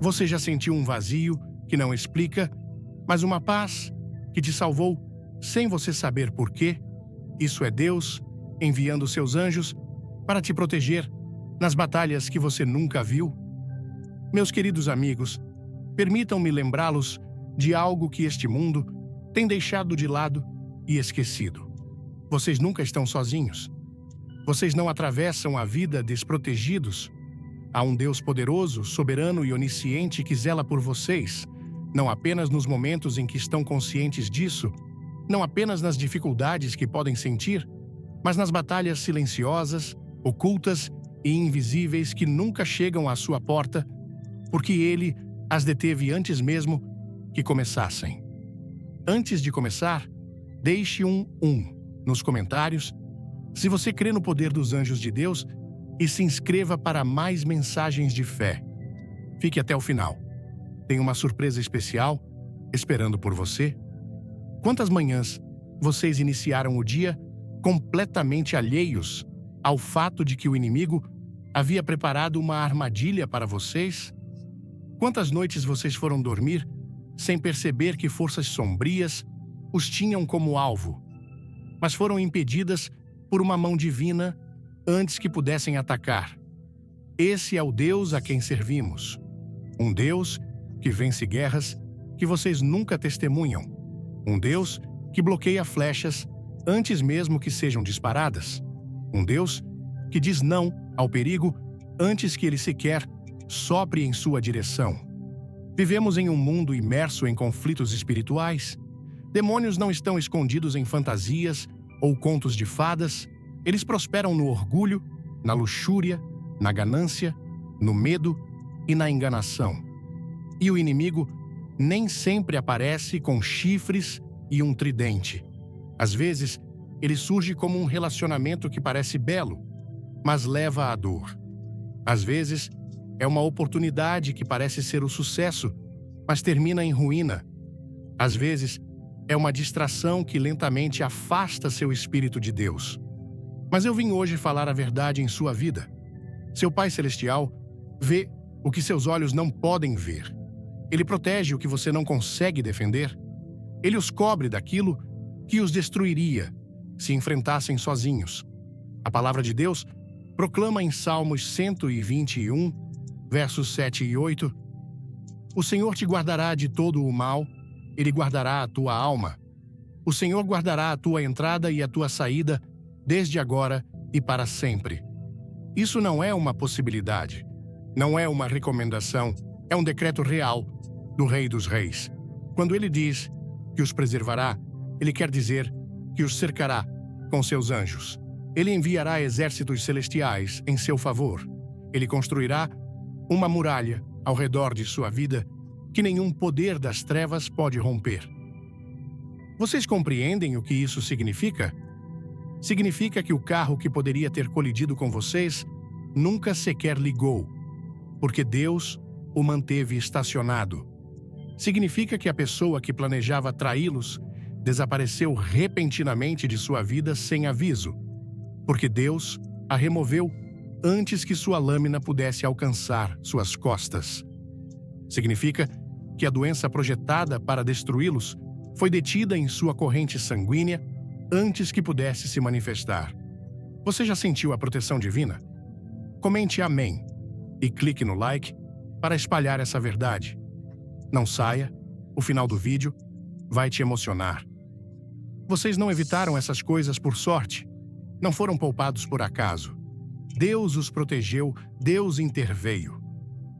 Você já sentiu um vazio que não explica, mas uma paz que te salvou sem você saber por quê? Isso é Deus enviando seus anjos para te proteger nas batalhas que você nunca viu? Meus queridos amigos, permitam-me lembrá-los de algo que este mundo tem deixado de lado e esquecido. Vocês nunca estão sozinhos. Vocês não atravessam a vida desprotegidos. Há um Deus poderoso, soberano e onisciente que zela por vocês, não apenas nos momentos em que estão conscientes disso, não apenas nas dificuldades que podem sentir, mas nas batalhas silenciosas, ocultas e invisíveis que nunca chegam à sua porta, porque Ele as deteve antes mesmo que começassem. Antes de começar, deixe um nos comentários se você crê no poder dos anjos de Deus e se inscreva para mais mensagens de fé. Fique até o final. Tem uma surpresa especial esperando por você. Quantas manhãs vocês iniciaram o dia completamente alheios ao fato de que o inimigo havia preparado uma armadilha para vocês? Quantas noites vocês foram dormir sem perceber que forças sombrias os tinham como alvo, mas foram impedidas por uma mão divina antes que pudessem atacar? Esse é o Deus a quem servimos. Um Deus que vence guerras que vocês nunca testemunham. Um Deus que bloqueia flechas antes mesmo que sejam disparadas. Um Deus que diz não ao perigo antes que ele sequer sopre em sua direção. Vivemos em um mundo imerso em conflitos espirituais. Demônios não estão escondidos em fantasias ou contos de fadas. Eles prosperam no orgulho, na luxúria, na ganância, no medo e na enganação. E o inimigo nem sempre aparece com chifres e um tridente. Às vezes, ele surge como um relacionamento que parece belo, mas leva à dor. Às vezes, é uma oportunidade que parece ser o sucesso, mas termina em ruína. Às vezes, é uma distração que lentamente afasta seu espírito de Deus. Mas eu vim hoje falar a verdade em sua vida. Seu Pai Celestial vê o que seus olhos não podem ver. Ele protege o que você não consegue defender. Ele os cobre daquilo que os destruiria se enfrentassem sozinhos. A palavra de Deus proclama em Salmos 121, versos 7 e 8: O Senhor te guardará de todo o mal, Ele guardará a tua alma. O Senhor guardará a tua entrada e a tua saída, desde agora e para sempre. Isso não é uma possibilidade, não é uma recomendação, é um decreto real do Rei dos Reis. Quando ele diz que os preservará, ele quer dizer que os cercará com seus anjos. Ele enviará exércitos celestiais em seu favor. Ele construirá uma muralha ao redor de sua vida que nenhum poder das trevas pode romper. Vocês compreendem o que isso significa? Significa que o carro que poderia ter colidido com vocês nunca sequer ligou, porque Deus o manteve estacionado. Significa que a pessoa que planejava traí-los desapareceu repentinamente de sua vida sem aviso, porque Deus a removeu antes que sua lâmina pudesse alcançar suas costas. Significa que a doença projetada para destruí-los foi detida em sua corrente sanguínea antes que pudesse se manifestar. Você já sentiu a proteção divina? Comente amém e clique no like para espalhar essa verdade. Não saia, o final do vídeo vai te emocionar. Vocês não evitaram essas coisas por sorte, não foram poupados por acaso. Deus os protegeu, Deus interveio.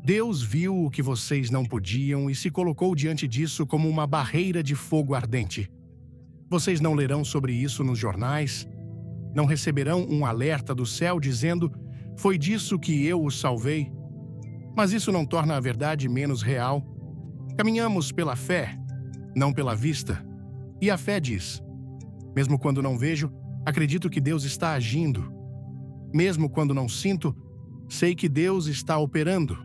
Deus viu o que vocês não podiam e se colocou diante disso como uma barreira de fogo ardente. Vocês não lerão sobre isso nos jornais, não receberão um alerta do céu dizendo: foi disso que eu os salvei. Mas isso não torna a verdade menos real. Caminhamos pela fé, não pela vista. E a fé diz: mesmo quando não vejo, acredito que Deus está agindo. Mesmo quando não sinto, sei que Deus está operando.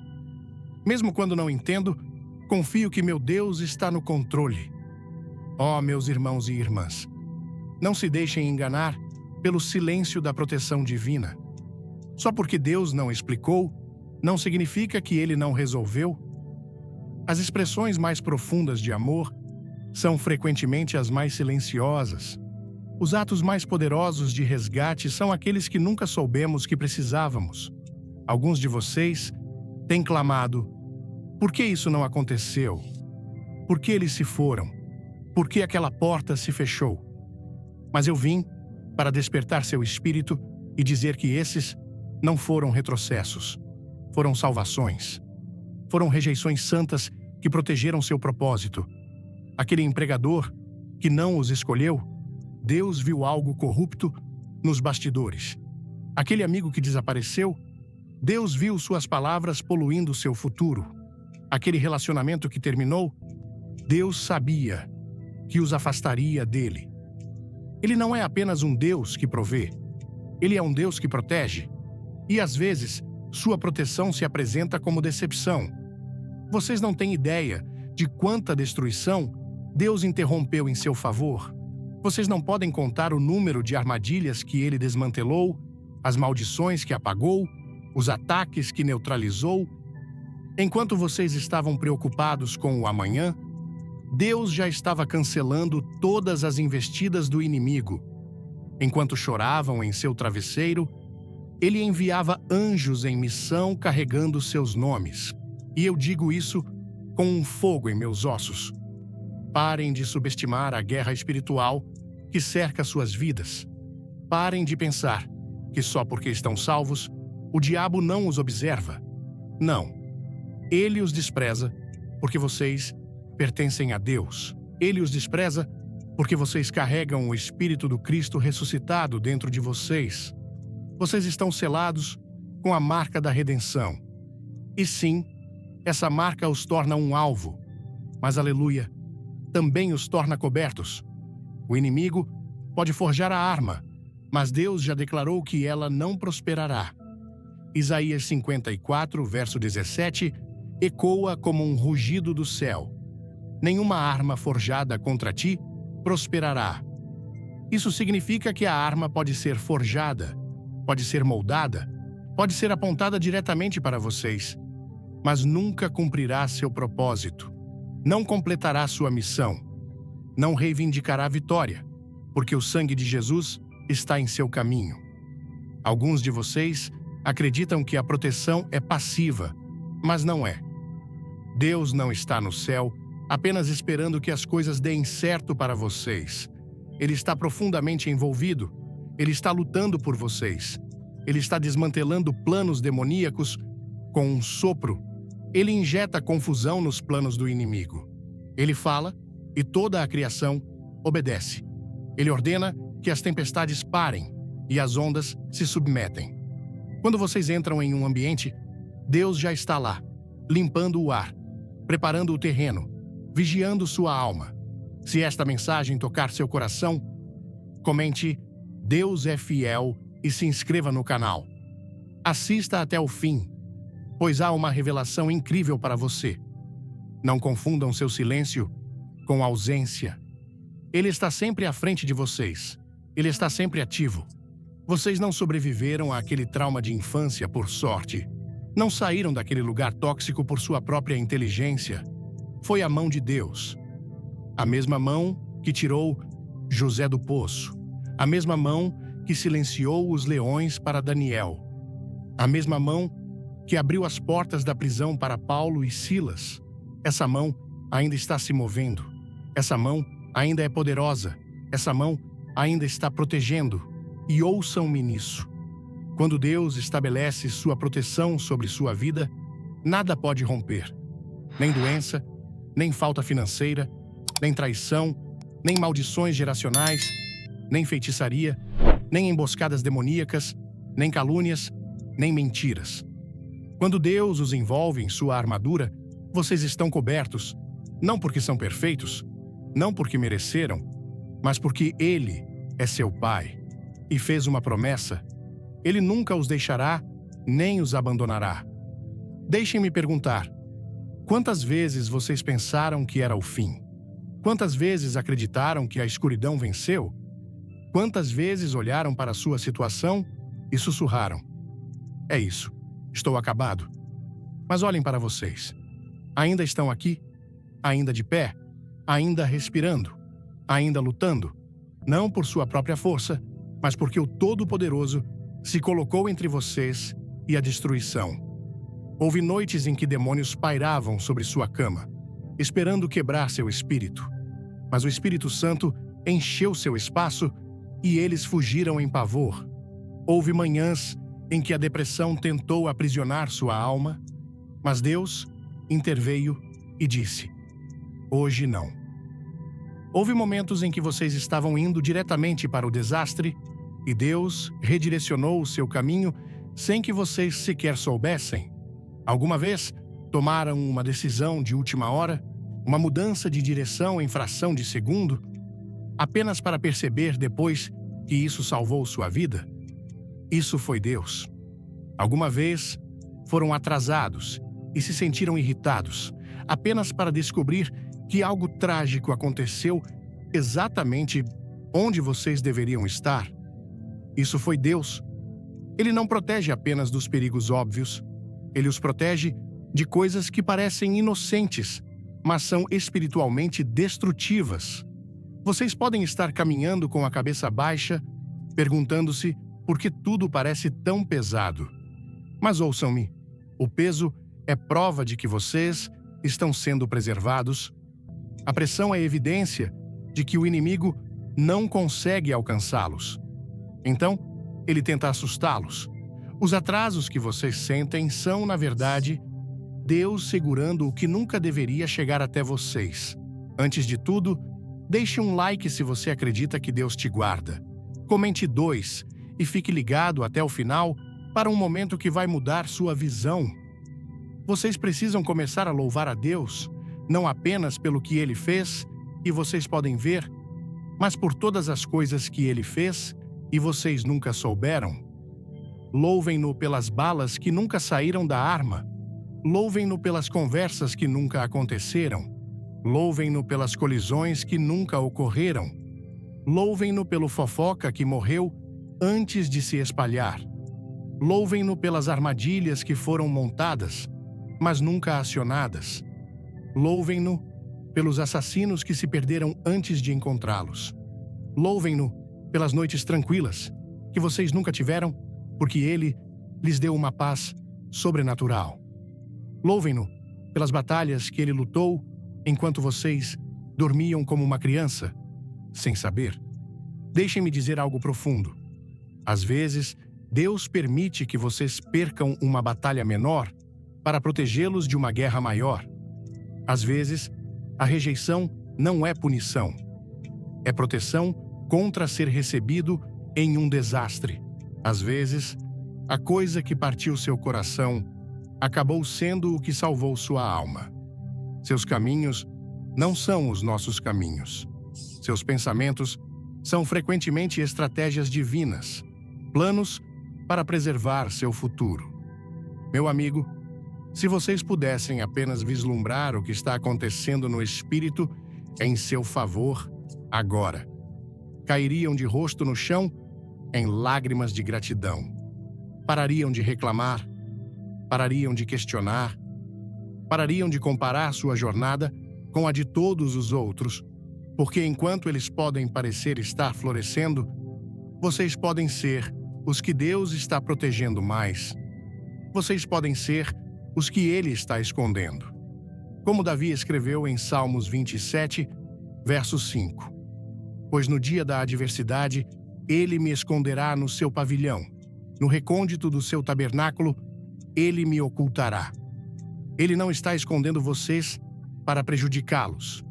Mesmo quando não entendo, confio que meu Deus está no controle. Ó, meus irmãos e irmãs, não se deixem enganar pelo silêncio da proteção divina. Só porque Deus não explicou, não significa que Ele não resolveu. As expressões mais profundas de amor são frequentemente as mais silenciosas. Os atos mais poderosos de resgate são aqueles que nunca soubemos que precisávamos. Alguns de vocês têm clamado: por que isso não aconteceu? Por que eles se foram? Por que aquela porta se fechou? Mas eu vim para despertar seu espírito e dizer que esses não foram retrocessos, foram salvações. Foram rejeições santas que protegeram seu propósito. Aquele empregador que não os escolheu, Deus viu algo corrupto nos bastidores. Aquele amigo que desapareceu, Deus viu suas palavras poluindo seu futuro. Aquele relacionamento que terminou, Deus sabia que os afastaria dele. Ele não é apenas um Deus que provê, ele é um Deus que protege. E às vezes, sua proteção se apresenta como decepção. Vocês não têm ideia de quanta destruição Deus interrompeu em seu favor. Vocês não podem contar o número de armadilhas que ele desmantelou, as maldições que apagou, os ataques que neutralizou. Enquanto vocês estavam preocupados com o amanhã, Deus já estava cancelando todas as investidas do inimigo. Enquanto choravam em seu travesseiro, ele enviava anjos em missão carregando seus nomes. E eu digo isso com um fogo em meus ossos. Parem de subestimar a guerra espiritual que cerca suas vidas. Parem de pensar que só porque estão salvos, o diabo não os observa. Não. Ele os despreza porque vocês pertencem a Deus. Ele os despreza porque vocês carregam o Espírito do Cristo ressuscitado dentro de vocês. Vocês estão selados com a marca da redenção. E sim, essa marca os torna um alvo, mas, aleluia, também os torna cobertos. O inimigo pode forjar a arma, mas Deus já declarou que ela não prosperará. Isaías 54, verso 17, ecoa como um rugido do céu. Nenhuma arma forjada contra ti prosperará. Isso significa que a arma pode ser forjada, pode ser moldada, pode ser apontada diretamente para vocês, mas nunca cumprirá seu propósito. Não completará sua missão. Não reivindicará a vitória, porque o sangue de Jesus está em seu caminho. Alguns de vocês acreditam que a proteção é passiva, mas não é. Deus não está no céu apenas esperando que as coisas deem certo para vocês. Ele está profundamente envolvido. Ele está lutando por vocês. Ele está desmantelando planos demoníacos com um sopro. Ele injeta confusão nos planos do inimigo. Ele fala e toda a criação obedece. Ele ordena que as tempestades parem e as ondas se submetem. Quando vocês entram em um ambiente, Deus já está lá, limpando o ar, preparando o terreno, vigiando sua alma. Se esta mensagem tocar seu coração, comente "Deus é fiel" e se inscreva no canal. Assista até o fim, pois há uma revelação incrível para você. Não confundam seu silêncio com ausência. Ele está sempre à frente de vocês. Ele está sempre ativo. Vocês não sobreviveram àquele trauma de infância por sorte. Não saíram daquele lugar tóxico por sua própria inteligência. Foi a mão de Deus. A mesma mão que tirou José do poço. A mesma mão que silenciou os leões para Daniel. A mesma mão que abriu as portas da prisão para Paulo e Silas. Essa mão ainda está se movendo. Essa mão ainda é poderosa. Essa mão ainda está protegendo. E ouçam-me nisso. Quando Deus estabelece sua proteção sobre sua vida, nada pode romper. Nem doença, nem falta financeira, nem traição, nem maldições geracionais, nem feitiçaria, nem emboscadas demoníacas, nem calúnias, nem mentiras. Quando Deus os envolve em sua armadura, vocês estão cobertos, não porque são perfeitos, não porque mereceram, mas porque Ele é seu Pai e fez uma promessa. Ele nunca os deixará, nem os abandonará. Deixem-me perguntar: quantas vezes vocês pensaram que era o fim? Quantas vezes acreditaram que a escuridão venceu? Quantas vezes olharam para sua situação e sussurraram: é isso, estou acabado. Mas olhem para vocês. Ainda estão aqui, ainda de pé, ainda respirando, ainda lutando, não por sua própria força, mas porque o Todo-Poderoso se colocou entre vocês e a destruição. Houve noites em que demônios pairavam sobre sua cama, esperando quebrar seu espírito. Mas o Espírito Santo encheu seu espaço e eles fugiram em pavor. Houve manhãs em que a depressão tentou aprisionar sua alma, mas Deus interveio e disse: hoje não. Houve momentos em que vocês estavam indo diretamente para o desastre e Deus redirecionou o seu caminho sem que vocês sequer soubessem. Alguma vez tomaram uma decisão de última hora, uma mudança de direção em fração de segundo, apenas para perceber depois que isso salvou sua vida? Isso foi Deus. Alguma vez foram atrasados e se sentiram irritados, apenas para descobrir que algo trágico aconteceu exatamente onde vocês deveriam estar? Isso foi Deus. Ele não protege apenas dos perigos óbvios. Ele os protege de coisas que parecem inocentes, mas são espiritualmente destrutivas. Vocês podem estar caminhando com a cabeça baixa, perguntando-se por que tudo parece tão pesado. Mas ouçam-me, o peso é prova de que vocês estão sendo preservados. A pressão é evidência de que o inimigo não consegue alcançá-los. Então, ele tenta assustá-los. Os atrasos que vocês sentem são, na verdade, Deus segurando o que nunca deveria chegar até vocês. Antes de tudo, deixe um like se você acredita que Deus te guarda. Comente 2 e fique ligado até o final para um momento que vai mudar sua visão. Vocês precisam começar a louvar a Deus, não apenas pelo que Ele fez, e vocês podem ver, mas por todas as coisas que Ele fez e vocês nunca souberam. Louvem-no pelas balas que nunca saíram da arma. Louvem-no pelas conversas que nunca aconteceram. Louvem-no pelas colisões que nunca ocorreram. Louvem-no pelo fofoca que morreu antes de se espalhar. Louvem-no pelas armadilhas que foram montadas, mas nunca acionadas. Louvem-no pelos assassinos que se perderam antes de encontrá-los. Louvem-no pelas noites tranquilas que vocês nunca tiveram, porque Ele lhes deu uma paz sobrenatural. Louvem-no pelas batalhas que Ele lutou enquanto vocês dormiam como uma criança, sem saber. Deixem-me dizer algo profundo. Às vezes, Deus permite que vocês percam uma batalha menor para protegê-los de uma guerra maior. Às vezes, a rejeição não é punição. É proteção contra ser recebido em um desastre. Às vezes, a coisa que partiu seu coração acabou sendo o que salvou sua alma. Seus caminhos não são os nossos caminhos. Seus pensamentos são frequentemente estratégias divinas, planos para preservar seu futuro. Meu amigo, se vocês pudessem apenas vislumbrar o que está acontecendo no espírito em seu favor agora, cairiam de rosto no chão em lágrimas de gratidão. Parariam de reclamar, parariam de questionar, parariam de comparar sua jornada com a de todos os outros, porque enquanto eles podem parecer estar florescendo, vocês podem ser os que Deus está protegendo mais. Vocês podem ser os que Ele está escondendo. Como Davi escreveu em Salmos 27, verso 5. Pois no dia da adversidade, Ele me esconderá no seu pavilhão. No recôndito do seu tabernáculo, Ele me ocultará. Ele não está escondendo vocês para prejudicá-los.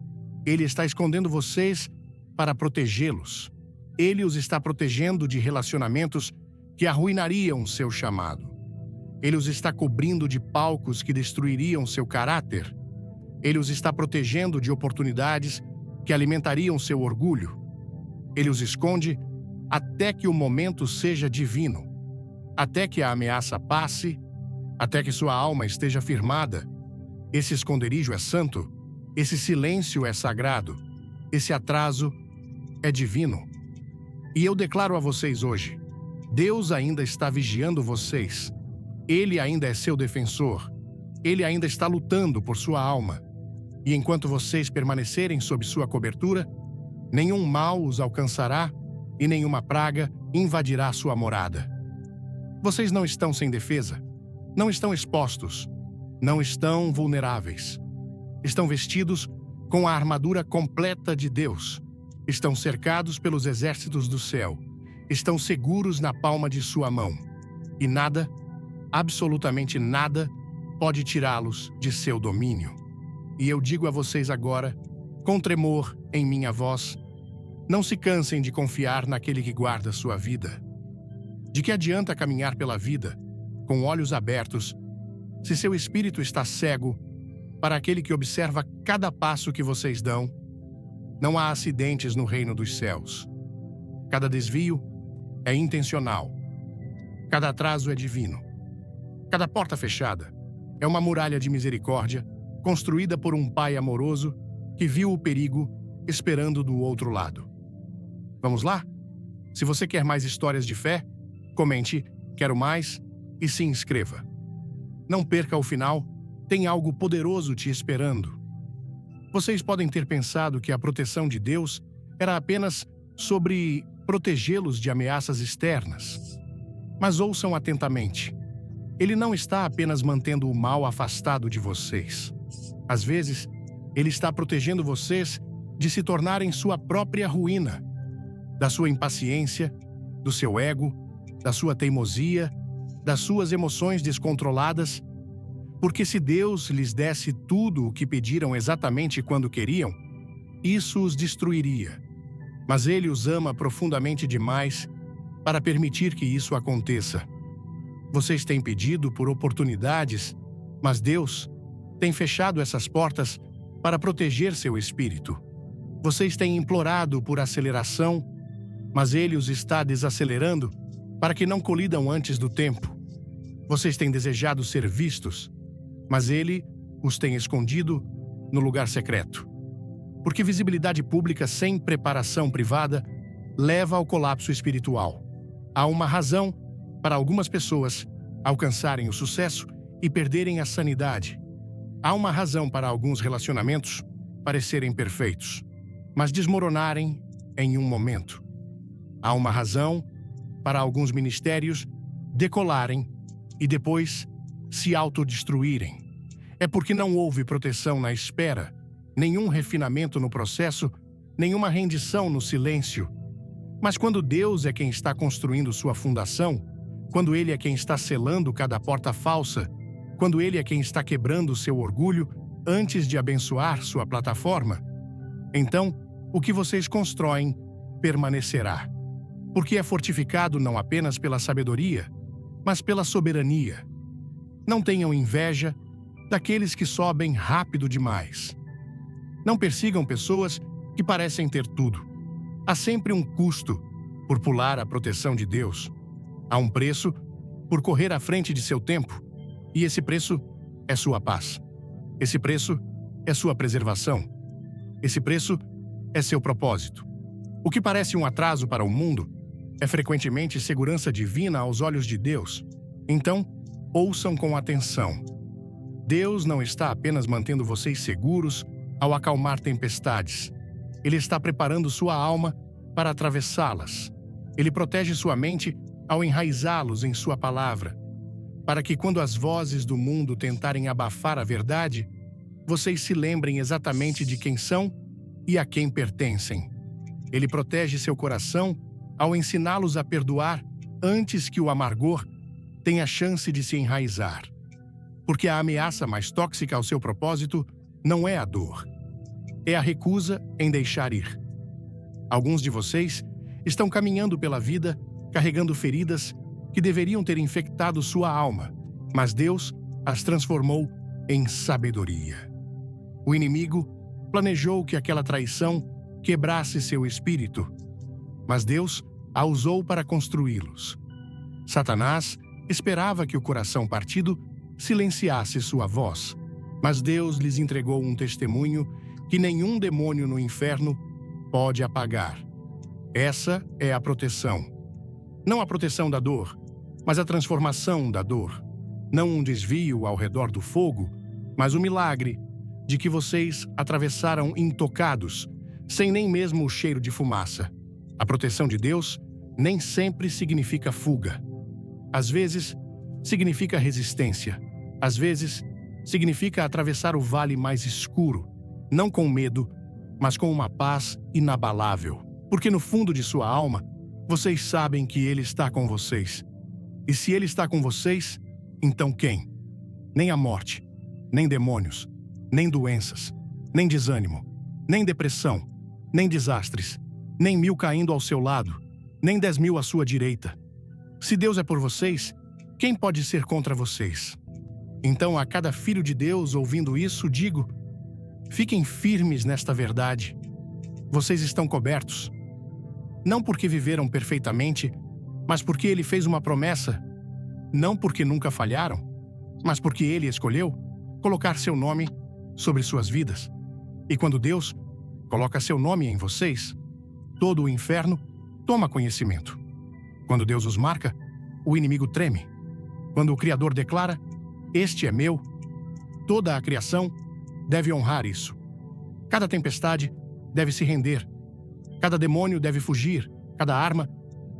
Ele está escondendo vocês para protegê-los. Ele os está protegendo de relacionamentos que arruinariam seu chamado. Ele os está cobrindo de palcos que destruiriam seu caráter. Ele os está protegendo de oportunidades que alimentariam seu orgulho. Ele os esconde até que o momento seja divino, até que a ameaça passe, até que sua alma esteja firmada. Esse esconderijo é santo, esse silêncio é sagrado, esse atraso é divino. E eu declaro a vocês hoje, Deus ainda está vigiando vocês. Ele ainda é seu defensor. ele ainda está lutando por sua alma. E enquanto vocês permanecerem sob sua cobertura, nenhum mal os alcançará e nenhuma praga invadirá sua morada. Vocês não estão sem defesa, não estão expostos, não estão vulneráveis. Estão vestidos com a armadura completa de Deus. Estão cercados pelos exércitos do céu. Estão seguros na palma de sua mão. E nada, absolutamente nada, pode tirá-los de seu domínio. E eu digo a vocês agora, com tremor em minha voz, não se cansem de confiar naquele que guarda sua vida. De que adianta caminhar pela vida, com olhos abertos, se seu espírito está cego para aquele que observa cada passo que vocês dão? Não há acidentes no reino dos céus. Cada desvio é intencional. Cada atraso é divino. Cada porta fechada é uma muralha de misericórdia construída por um pai amoroso que viu o perigo esperando do outro lado. Vamos lá? Se você quer mais histórias de fé, comente "Quero mais" e se inscreva. Não perca o final, tem algo poderoso te esperando. Vocês podem ter pensado que a proteção de Deus era apenas sobre protegê-los de ameaças externas. Mas ouçam atentamente. Ele não está apenas mantendo o mal afastado de vocês. Às vezes, ele está protegendo vocês de se tornarem sua própria ruína, da sua impaciência, do seu ego, da sua teimosia, das suas emoções descontroladas. Porque se Deus lhes desse tudo o que pediram exatamente quando queriam, isso os destruiria. Mas Ele os ama profundamente demais para permitir que isso aconteça. Vocês têm pedido por oportunidades, mas Deus tem fechado essas portas para proteger seu espírito. Vocês têm implorado por aceleração, mas Ele os está desacelerando para que não colidam antes do tempo. Vocês têm desejado ser vistos, mas Ele os tem escondido no lugar secreto. Porque visibilidade pública sem preparação privada leva ao colapso espiritual. Há uma razão para algumas pessoas alcançarem o sucesso e perderem a sanidade. Há uma razão para alguns relacionamentos parecerem perfeitos, mas desmoronarem em um momento. Há uma razão para alguns ministérios decolarem e depois se autodestruírem. É porque não houve proteção na espera, nenhum refinamento no processo, nenhuma rendição no silêncio. Mas quando Deus é quem está construindo sua fundação, quando Ele é quem está selando cada porta falsa, quando Ele é quem está quebrando seu orgulho antes de abençoar sua plataforma, então o que vocês constroem permanecerá. Porque é fortificado não apenas pela sabedoria, mas pela soberania. Não tenham inveja daqueles que sobem rápido demais. Não persigam pessoas que parecem ter tudo. Há sempre um custo por pular a proteção de Deus. Há um preço por correr à frente de seu tempo. E esse preço é sua paz. Esse preço é sua preservação. Esse preço é seu propósito. O que parece um atraso para o mundo é frequentemente segurança divina aos olhos de Deus. Então, ouçam com atenção. Deus não está apenas mantendo vocês seguros ao acalmar tempestades. Ele está preparando sua alma para atravessá-las. Ele protege sua mente ao enraizá-los em sua palavra, para que quando as vozes do mundo tentarem abafar a verdade, vocês se lembrem exatamente de quem são e a quem pertencem. Ele protege seu coração ao ensiná-los a perdoar antes que o amargor tenha chance de se enraizar. Porque a ameaça mais tóxica ao seu propósito não é a dor, é a recusa em deixar ir. Alguns de vocês estão caminhando pela vida carregando feridas que deveriam ter infectado sua alma, mas Deus as transformou em sabedoria. O inimigo planejou que aquela traição quebrasse seu espírito, mas Deus a usou para construí-los. Satanás esperava que o coração partido silenciasse sua voz, mas Deus lhes entregou um testemunho que nenhum demônio no inferno pode apagar. Essa é a proteção. Não a proteção da dor, mas a transformação da dor. não um desvio ao redor do fogo, mas o milagre de que vocês atravessaram intocados, sem nem mesmo o cheiro de fumaça. A proteção de Deus nem sempre significa fuga. Às vezes, significa resistência. Às vezes, significa atravessar o vale mais escuro, não com medo, mas com uma paz inabalável. Porque no fundo de sua alma, vocês sabem que Ele está com vocês. E se Ele está com vocês, então quem? Nem a morte, nem demônios, nem doenças, nem desânimo, nem depressão, nem desastres, nem 1000 caindo ao seu lado, nem 10.000 à sua direita. Se Deus é por vocês, quem pode ser contra vocês? Então, a cada filho de Deus ouvindo isso, digo: fiquem firmes nesta verdade. Vocês estão cobertos. Não porque viveram perfeitamente, mas porque Ele fez uma promessa. Não porque nunca falharam, mas porque Ele escolheu colocar seu nome sobre suas vidas. E quando Deus coloca seu nome em vocês, todo o inferno toma conhecimento. Quando Deus os marca, o inimigo treme. Quando o Criador declara: "Este é meu", toda a criação deve honrar isso. Cada tempestade deve se render. Cada demônio deve fugir. Cada arma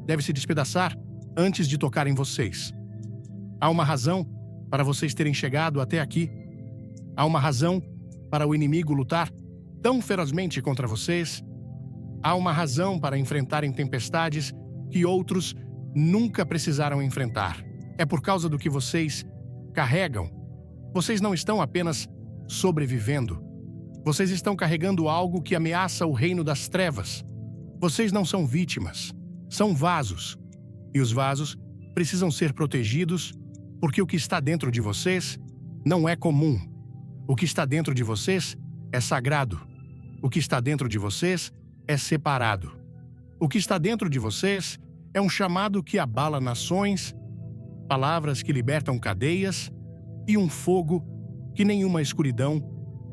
deve se despedaçar antes de tocar em vocês. Há uma razão para vocês terem chegado até aqui. Há uma razão para o inimigo lutar tão ferozmente contra vocês. Há uma razão para enfrentarem tempestades que outros nunca precisaram enfrentar. É por causa do que vocês carregam. Vocês não estão apenas sobrevivendo. Vocês estão carregando algo que ameaça o reino das trevas. Vocês não são vítimas, são vasos. E os vasos precisam ser protegidos porque o que está dentro de vocês não é comum. O que está dentro de vocês é sagrado. O que está dentro de vocês é separado. O que está dentro de vocês é um chamado que abala nações, palavras que libertam cadeias e um fogo que nenhuma escuridão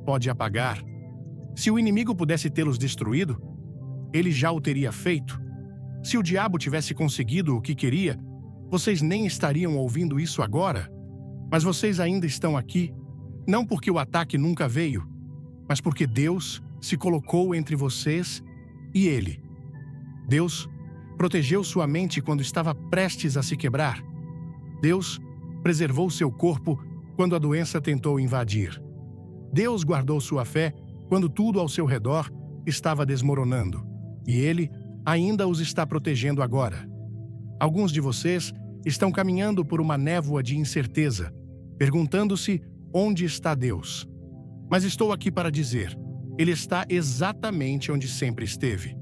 pode apagar. Se o inimigo pudesse tê-los destruído, ele já o teria feito. Se o diabo tivesse conseguido o que queria, vocês nem estariam ouvindo isso agora. Mas vocês ainda estão aqui, não porque o ataque nunca veio, mas porque Deus se colocou entre vocês e Ele. Deus protegeu sua mente quando estava prestes a se quebrar. Deus preservou seu corpo quando a doença tentou invadir. Deus guardou sua fé quando tudo ao seu redor estava desmoronando. E Ele ainda os está protegendo agora. Alguns de vocês estão caminhando por uma névoa de incerteza, perguntando-se onde está Deus. Mas estou aqui para dizer: Ele está exatamente onde sempre esteve.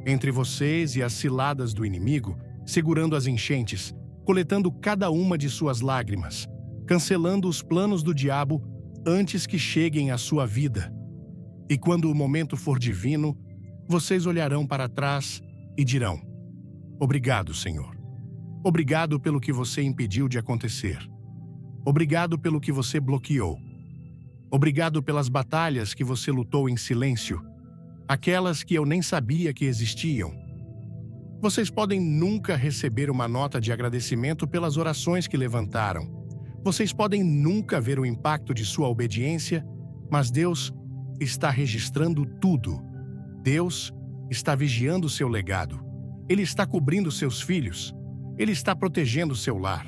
Entre vocês e as ciladas do inimigo, segurando as enchentes, coletando cada uma de suas lágrimas, cancelando os planos do diabo antes que cheguem à sua vida. E quando o momento for divino, vocês olharão para trás e dirão: obrigado, Senhor. Obrigado pelo que você impediu de acontecer. Obrigado pelo que você bloqueou. Obrigado pelas batalhas que você lutou em silêncio, aquelas que eu nem sabia que existiam. Vocês podem nunca receber uma nota de agradecimento pelas orações que levantaram. Vocês podem nunca ver o impacto de sua obediência, mas Deus está registrando tudo. Deus está vigiando seu legado. Ele está cobrindo seus filhos. Ele está protegendo seu lar.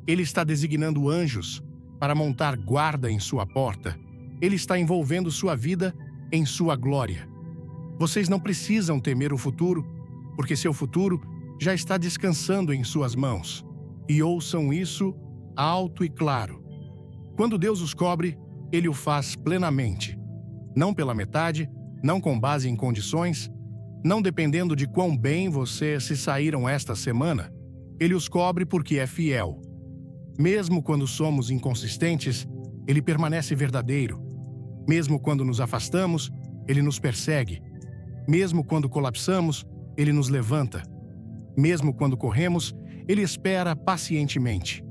Ele está designando anjos para montar guarda em sua porta. Ele está envolvendo sua vida em sua glória. Vocês não precisam temer o futuro, porque seu futuro já está descansando em suas mãos. E ouçam isso alto e claro. Quando Deus os cobre, Ele o faz plenamente. Não pela metade, não com base em condições, não dependendo de quão bem vocês se saíram esta semana. Ele os cobre porque é fiel. Mesmo quando somos inconsistentes, Ele permanece verdadeiro. Mesmo quando nos afastamos, Ele nos persegue. Mesmo quando colapsamos, Ele nos levanta. Mesmo quando corremos, Ele espera pacientemente.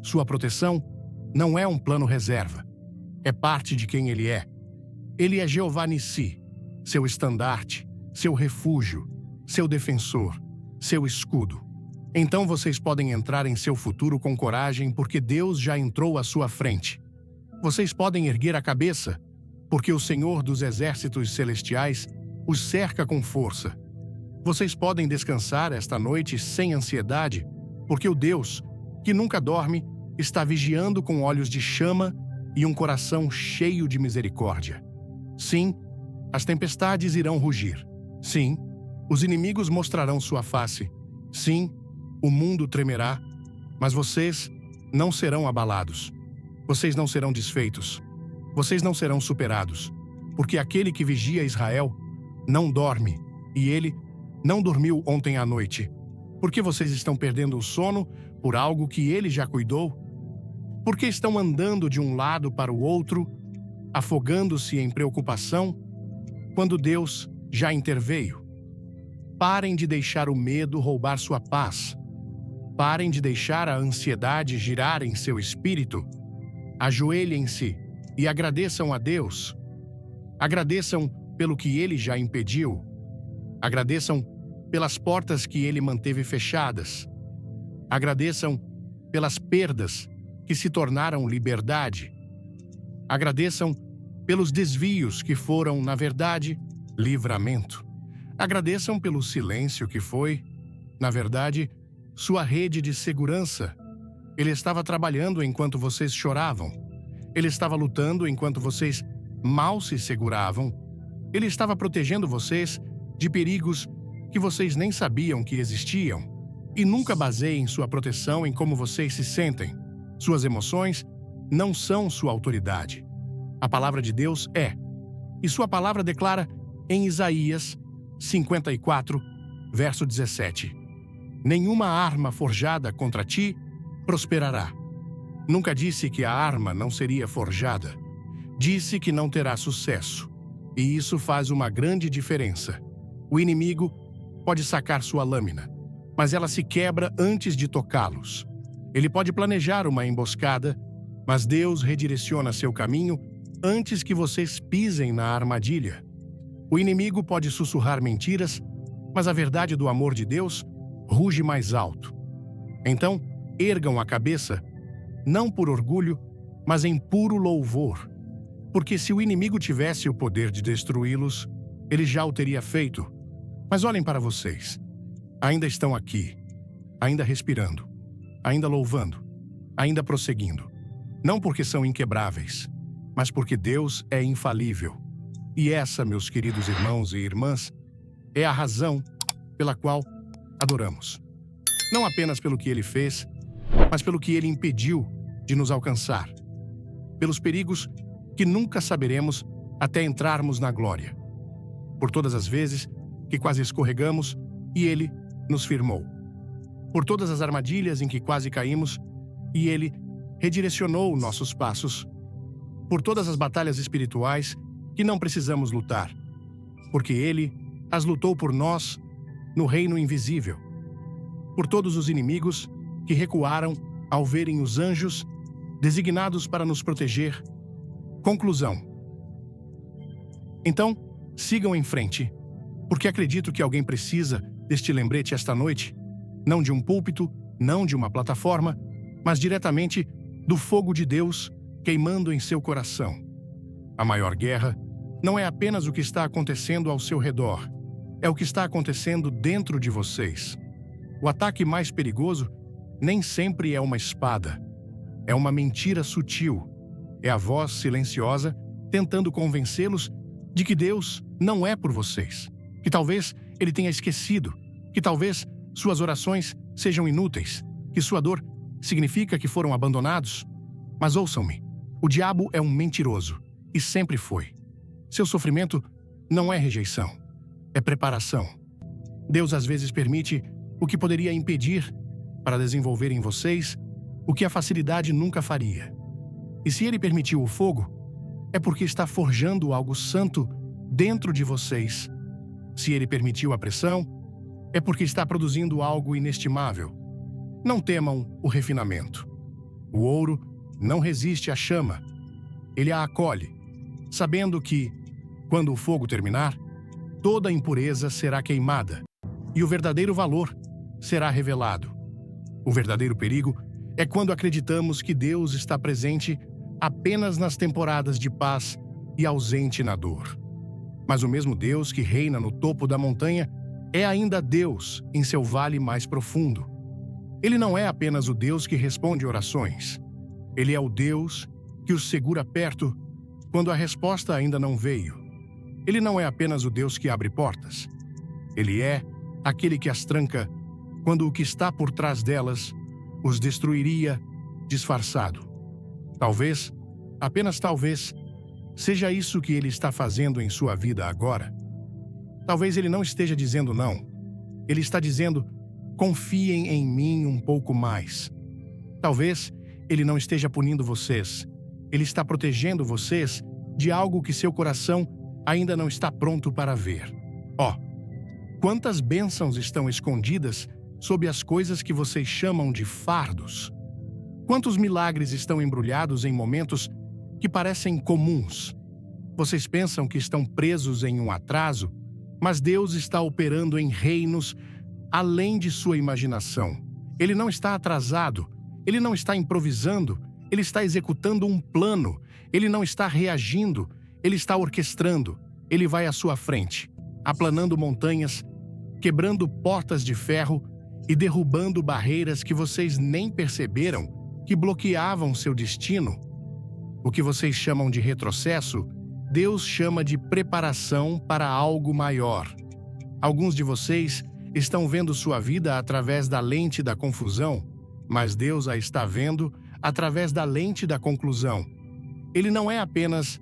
Sua proteção não é um plano reserva. É parte de quem Ele é. Ele é Jeová Nissi, seu estandarte, seu refúgio, seu defensor, seu escudo. Então vocês podem entrar em seu futuro com coragem porque Deus já entrou à sua frente. Vocês podem erguer a cabeça porque o Senhor dos Exércitos Celestiais os cerca com força. Vocês podem descansar esta noite sem ansiedade porque o Deus, que nunca dorme, está vigiando com olhos de chama e um coração cheio de misericórdia. Sim, as tempestades irão rugir. Sim, os inimigos mostrarão sua face. Sim, o mundo tremerá, mas vocês não serão abalados. Vocês não serão desfeitos. Vocês não serão superados, porque aquele que vigia Israel não dorme, e ele não dormiu ontem à noite. Por que vocês estão perdendo o sono por algo que ele já cuidou? Por que estão andando de um lado para o outro, afogando-se em preocupação, quando Deus já interveio? Parem de deixar o medo roubar sua paz. Parem de deixar a ansiedade girar em seu espírito. Ajoelhem-se e agradeçam a Deus. Agradeçam pelo que Ele já impediu. Agradeçam pelas portas que Ele manteve fechadas. Agradeçam pelas perdas que se tornaram liberdade. Agradeçam pelos desvios que foram, na verdade, livramento. Agradeçam pelo silêncio que foi, na verdade, sua rede de segurança. Ele estava trabalhando enquanto vocês choravam. Ele estava lutando enquanto vocês mal se seguravam. Ele estava protegendo vocês de perigos que vocês nem sabiam que existiam. E nunca baseiem sua proteção em como vocês se sentem. Suas emoções não são sua autoridade. A palavra de Deus é. E sua palavra declara em Isaías 54, verso 17. Nenhuma arma forjada contra ti prosperará. Nunca disse que a arma não seria forjada. Disse que não terá sucesso. E isso faz uma grande diferença. O inimigo pode sacar sua lâmina, mas ela se quebra antes de tocá-los. Ele pode planejar uma emboscada, mas Deus redireciona seu caminho antes que vocês pisem na armadilha. O inimigo pode sussurrar mentiras, mas a verdade do amor de Deus ruge mais alto. Então, ergam a cabeça, não por orgulho, mas em puro louvor. Porque se o inimigo tivesse o poder de destruí-los, ele já o teria feito. Mas olhem para vocês. Ainda estão aqui, ainda respirando, ainda louvando, ainda prosseguindo. Não porque são inquebráveis, mas porque Deus é infalível. E essa, meus queridos irmãos e irmãs, é a razão pela qual adoramos. Não apenas pelo que Ele fez, mas pelo que Ele impediu de nos alcançar. Pelos perigos que nunca saberemos até entrarmos na glória. Por todas as vezes que quase escorregamos e Ele nos firmou. Por todas as armadilhas em que quase caímos e Ele redirecionou nossos passos. Por todas as batalhas espirituais que não precisamos lutar, porque Ele as lutou por nós no reino invisível. Por todos os inimigos que recuaram ao verem os anjos designados para nos proteger. Conclusão. Então, sigam em frente, porque acredito que alguém precisa deste lembrete esta noite, não de um púlpito, não de uma plataforma, mas diretamente do fogo de Deus queimando em seu coração. A maior guerra não é apenas o que está acontecendo ao seu redor, é o que está acontecendo dentro de vocês. O ataque mais perigoso nem sempre é uma espada, é uma mentira sutil, é a voz silenciosa tentando convencê-los de que Deus não é por vocês, que talvez Ele tenha esquecido, que talvez suas orações sejam inúteis, que sua dor significa que foram abandonados. Mas ouçam-me, o diabo é um mentiroso, e sempre foi. Seu sofrimento não é rejeição, é preparação. Deus às vezes permite o que poderia impedir para desenvolver em vocês o que a facilidade nunca faria. E se Ele permitiu o fogo, é porque está forjando algo santo dentro de vocês. Se Ele permitiu a pressão, é porque está produzindo algo inestimável. Não temam o refinamento. O ouro não resiste à chama. Ele a acolhe, sabendo que, quando o fogo terminar, toda a impureza será queimada e o verdadeiro valor será revelado. O verdadeiro perigo é quando acreditamos que Deus está presente apenas nas temporadas de paz e ausente na dor. Mas o mesmo Deus que reina no topo da montanha é ainda Deus em seu vale mais profundo. Ele não é apenas o Deus que responde orações. Ele é o Deus que os segura perto quando a resposta ainda não veio. Ele não é apenas o Deus que abre portas. Ele é aquele que as tranca quando o que está por trás delas os destruiria disfarçado. Talvez, apenas talvez, seja isso que ele está fazendo em sua vida agora. Talvez ele não esteja dizendo não. Ele está dizendo, confiem em mim um pouco mais. Talvez ele não esteja punindo vocês. Ele está protegendo vocês de algo que seu coração ainda não está pronto para ver. Quantas bênçãos estão escondidas sob as coisas que vocês chamam de fardos? Quantos milagres estão embrulhados em momentos que parecem comuns? Vocês pensam que estão presos em um atraso, mas Deus está operando em reinos além de sua imaginação. Ele não está atrasado, ele não está improvisando, ele está executando um plano, ele não está reagindo, ele está orquestrando, ele vai à sua frente, aplanando montanhas, quebrando portas de ferro e derrubando barreiras que vocês nem perceberam que bloqueavam seu destino. O que vocês chamam de retrocesso, Deus chama de preparação para algo maior. Alguns de vocês estão vendo sua vida através da lente da confusão, mas Deus a está vendo através da lente da conclusão. Ele não é apenas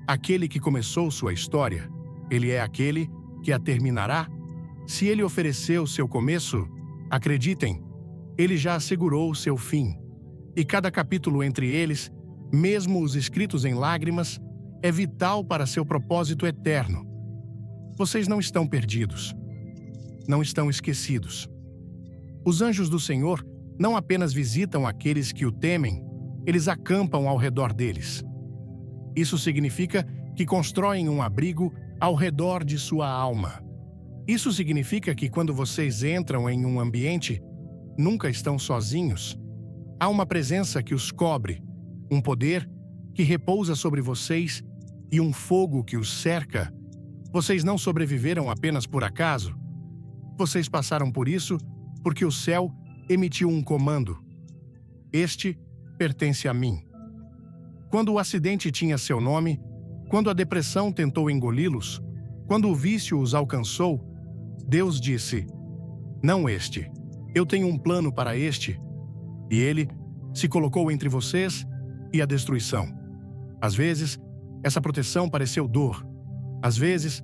aquele que começou sua história, ele é aquele que a terminará. Se ele ofereceu seu começo, acreditem, ele já assegurou seu fim. E cada capítulo entre eles, mesmo os escritos em lágrimas, é vital para seu propósito eterno. Vocês não estão perdidos. Não estão esquecidos. Os anjos do Senhor não apenas visitam aqueles que o temem, eles acampam ao redor deles. Isso significa que constroem um abrigo ao redor de sua alma. Isso significa que quando vocês entram em um ambiente, nunca estão sozinhos. Há uma presença que os cobre, um poder que repousa sobre vocês e um fogo que os cerca. Vocês não sobreviveram apenas por acaso. Vocês passaram por isso porque o céu emitiu um comando. Este pertence a mim. Quando o acidente tinha seu nome, quando a depressão tentou engoli-los, quando o vício os alcançou, Deus disse, não este, eu tenho um plano para este. E ele se colocou entre vocês e a destruição. Às vezes, essa proteção pareceu dor. Às vezes,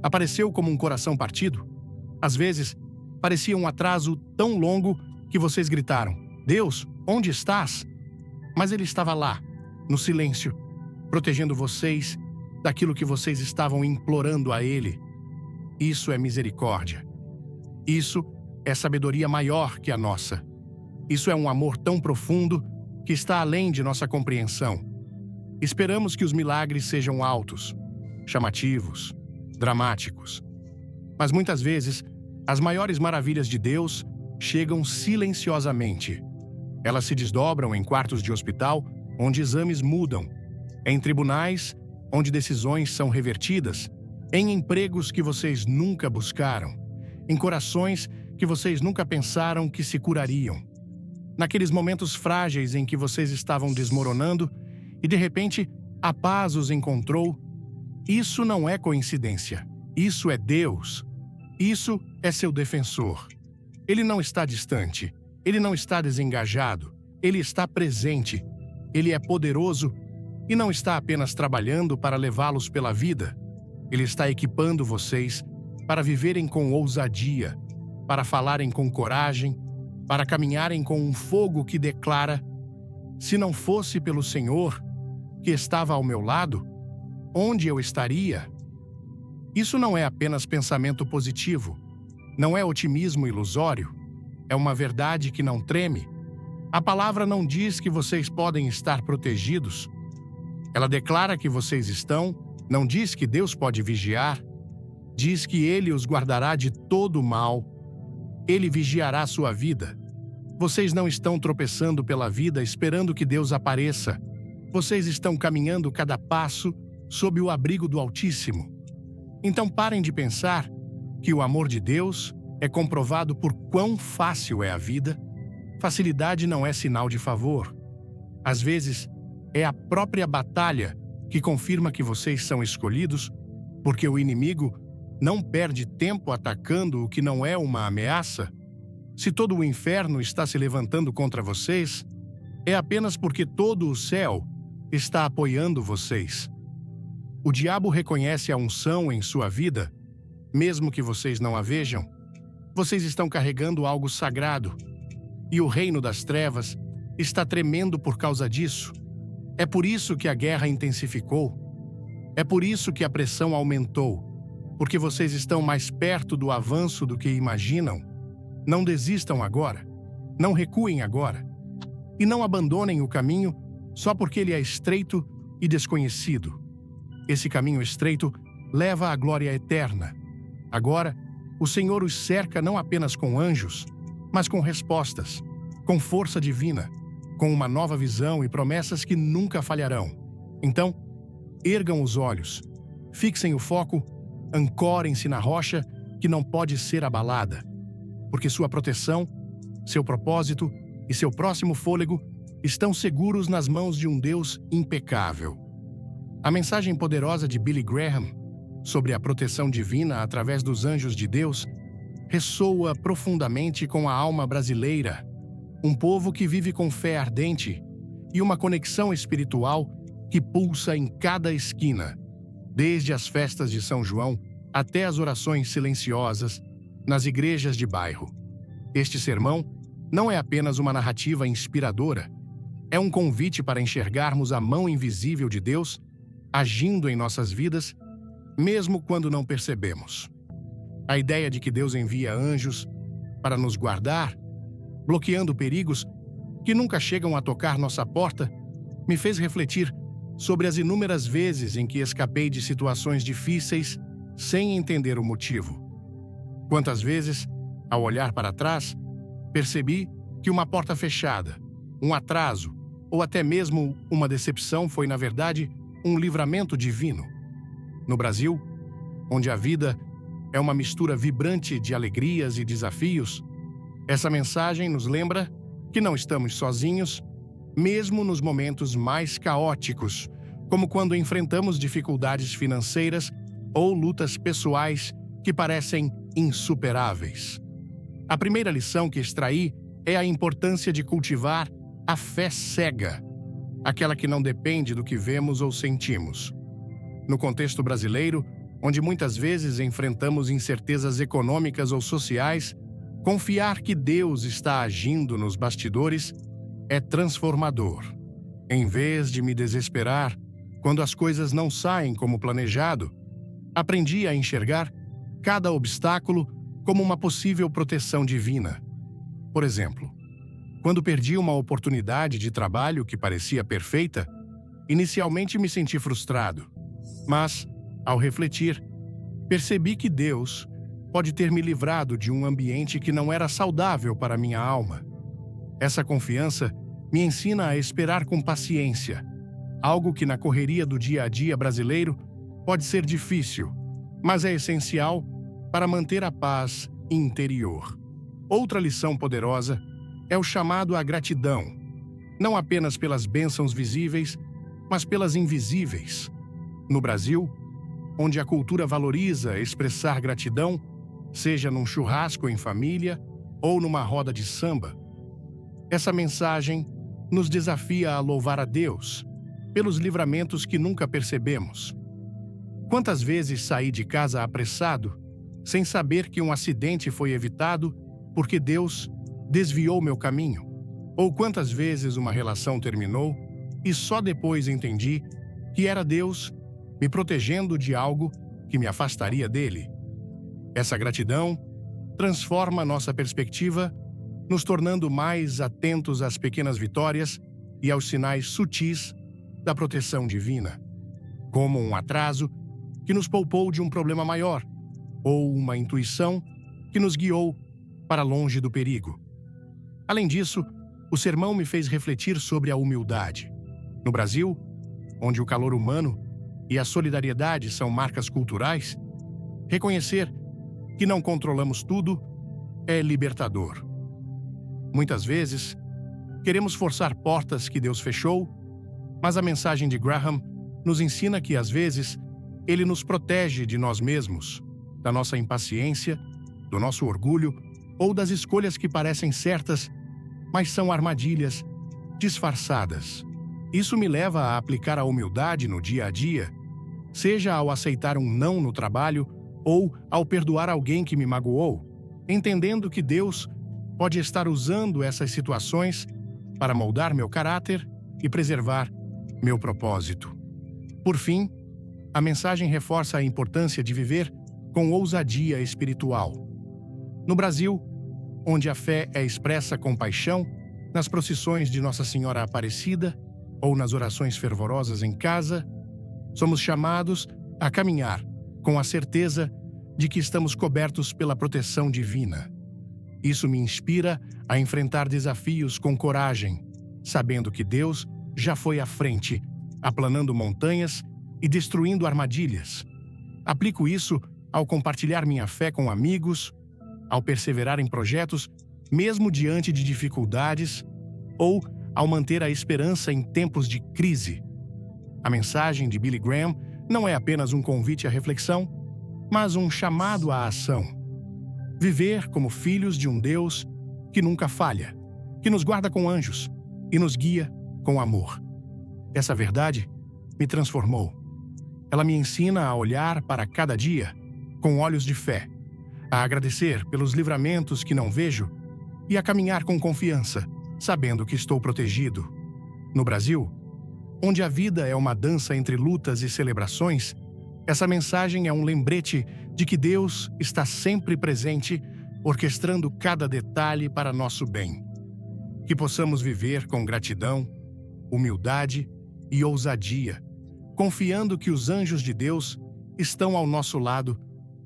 apareceu como um coração partido. Às vezes, parecia um atraso tão longo que vocês gritaram, Deus, onde estás? Mas ele estava lá, no silêncio, protegendo vocês daquilo que vocês estavam implorando a ele. Isso é misericórdia. Isso é sabedoria maior que a nossa. Isso é um amor tão profundo que está além de nossa compreensão. Esperamos que os milagres sejam altos, chamativos, dramáticos. Mas muitas vezes, as maiores maravilhas de Deus chegam silenciosamente. Elas se desdobram em quartos de hospital, onde exames mudam, em tribunais, onde decisões são revertidas, em empregos que vocês nunca buscaram, em corações que vocês nunca pensaram que se curariam. Naqueles momentos frágeis em que vocês estavam desmoronando e, de repente, a paz os encontrou. Isso não é coincidência. Isso é Deus. Isso é seu defensor. Ele não está distante. Ele não está desengajado. Ele está presente. Ele é poderoso e não está apenas trabalhando para levá-los pela vida. Ele está equipando vocês para viverem com ousadia, para falarem com coragem, para caminharem com um fogo que declara: se não fosse pelo Senhor, que estava ao meu lado, onde eu estaria? Isso não é apenas pensamento positivo, não é otimismo ilusório, é uma verdade que não treme. A palavra não diz que vocês podem estar protegidos. Ela declara que vocês estão, não diz que Deus pode vigiar, diz que Ele os guardará de todo o mal. Ele vigiará sua vida. Vocês não estão tropeçando pela vida esperando que Deus apareça. Vocês estão caminhando cada passo sob o abrigo do Altíssimo. Então parem de pensar que o amor de Deus é comprovado por quão fácil é a vida. Facilidade não é sinal de favor. Às vezes, é a própria batalha que confirma que vocês são escolhidos, porque o inimigo não perde tempo atacando o que não é uma ameaça. Se todo o inferno está se levantando contra vocês, é apenas porque todo o céu está apoiando vocês. O diabo reconhece a unção em sua vida, mesmo que vocês não a vejam. Vocês estão carregando algo sagrado, e o reino das trevas está tremendo por causa disso. É por isso que a guerra intensificou. É por isso que a pressão aumentou, porque vocês estão mais perto do avanço do que imaginam. Não desistam agora. Não recuem agora. E não abandonem o caminho só porque ele é estreito e desconhecido. Esse caminho estreito leva à glória eterna. Agora, o Senhor os cerca não apenas com anjos, mas com respostas, com força divina, com uma nova visão e promessas que nunca falharão. Então, ergam os olhos, fixem o foco, ancorem-se na rocha que não pode ser abalada, porque sua proteção, seu propósito e seu próximo fôlego estão seguros nas mãos de um Deus impecável. A mensagem poderosa de Billy Graham sobre a proteção divina através dos anjos de Deus ressoa profundamente com a alma brasileira, um povo que vive com fé ardente e uma conexão espiritual que pulsa em cada esquina, desde as festas de São João até as orações silenciosas nas igrejas de bairro. Este sermão não é apenas uma narrativa inspiradora, é um convite para enxergarmos a mão invisível de Deus agindo em nossas vidas, mesmo quando não percebemos. A ideia de que Deus envia anjos para nos guardar, bloqueando perigos que nunca chegam a tocar nossa porta, me fez refletir sobre as inúmeras vezes em que escapei de situações difíceis sem entender o motivo. Quantas vezes, ao olhar para trás, percebi que uma porta fechada, um atraso ou até mesmo uma decepção foi, na verdade, um livramento divino. No Brasil, onde a vida é uma mistura vibrante de alegrias e desafios, essa mensagem nos lembra que não estamos sozinhos, mesmo nos momentos mais caóticos, como quando enfrentamos dificuldades financeiras ou lutas pessoais que parecem insuperáveis. A primeira lição que extraí é a importância de cultivar a fé cega, aquela que não depende do que vemos ou sentimos. No contexto brasileiro, onde muitas vezes enfrentamos incertezas econômicas ou sociais, confiar que Deus está agindo nos bastidores é transformador. Em vez de me desesperar quando as coisas não saem como planejado, aprendi a enxergar cada obstáculo como uma possível proteção divina. Por exemplo, quando perdi uma oportunidade de trabalho que parecia perfeita, inicialmente me senti frustrado. Mas, ao refletir, percebi que Deus pode ter me livrado de um ambiente que não era saudável para minha alma. Essa confiança me ensina a esperar com paciência, algo que na correria do dia a dia brasileiro pode ser difícil, mas é essencial para manter a paz interior. Outra lição poderosa é o chamado à gratidão, não apenas pelas bênçãos visíveis, mas pelas invisíveis. No Brasil, onde a cultura valoriza expressar gratidão, seja num churrasco em família ou numa roda de samba, essa mensagem nos desafia a louvar a Deus pelos livramentos que nunca percebemos. Quantas vezes saí de casa apressado, sem saber que um acidente foi evitado porque Deus desviou meu caminho? Ou quantas vezes uma relação terminou e só depois entendi que era Deus me protegendo de algo que me afastaria dele? Essa gratidão transforma nossa perspectiva, nos tornando mais atentos às pequenas vitórias e aos sinais sutis da proteção divina, como um atraso que nos poupou de um problema maior, ou uma intuição que nos guiou para longe do perigo. Além disso, o sermão me fez refletir sobre a humildade. No Brasil, onde o calor humano e a solidariedade são marcas culturais, reconhecer que não controlamos tudo é libertador. Muitas vezes, queremos forçar portas que Deus fechou, mas a mensagem de Graham nos ensina que, às vezes, Ele nos protege de nós mesmos, da nossa impaciência, do nosso orgulho ou das escolhas que parecem certas, mas são armadilhas disfarçadas. Isso me leva a aplicar a humildade no dia a dia, seja ao aceitar um não no trabalho ou ao perdoar alguém que me magoou, entendendo que Deus pode estar usando essas situações para moldar meu caráter e preservar meu propósito. Por fim, a mensagem reforça a importância de viver com ousadia espiritual. No Brasil, onde a fé é expressa com paixão, nas procissões de Nossa Senhora Aparecida ou nas orações fervorosas em casa, somos chamados a caminhar com a certeza de que estamos cobertos pela proteção divina. Isso me inspira a enfrentar desafios com coragem, sabendo que Deus já foi à frente, aplanando montanhas e destruindo armadilhas. Aplico isso ao compartilhar minha fé com amigos, ao perseverar em projetos, mesmo diante de dificuldades, ou ao manter a esperança em tempos de crise. A mensagem de Billy Graham não é apenas um convite à reflexão, mas um chamado à ação. Viver como filhos de um Deus que nunca falha, que nos guarda com anjos e nos guia com amor. Essa verdade me transformou. Ela me ensina a olhar para cada dia com olhos de fé, a agradecer pelos livramentos que não vejo e a caminhar com confiança, sabendo que estou protegido. No Brasil, onde a vida é uma dança entre lutas e celebrações, essa mensagem é um lembrete de que Deus está sempre presente, orquestrando cada detalhe para nosso bem. Que possamos viver com gratidão, humildade e ousadia, confiando que os anjos de Deus estão ao nosso lado,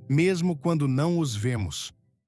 mesmo quando não os vemos.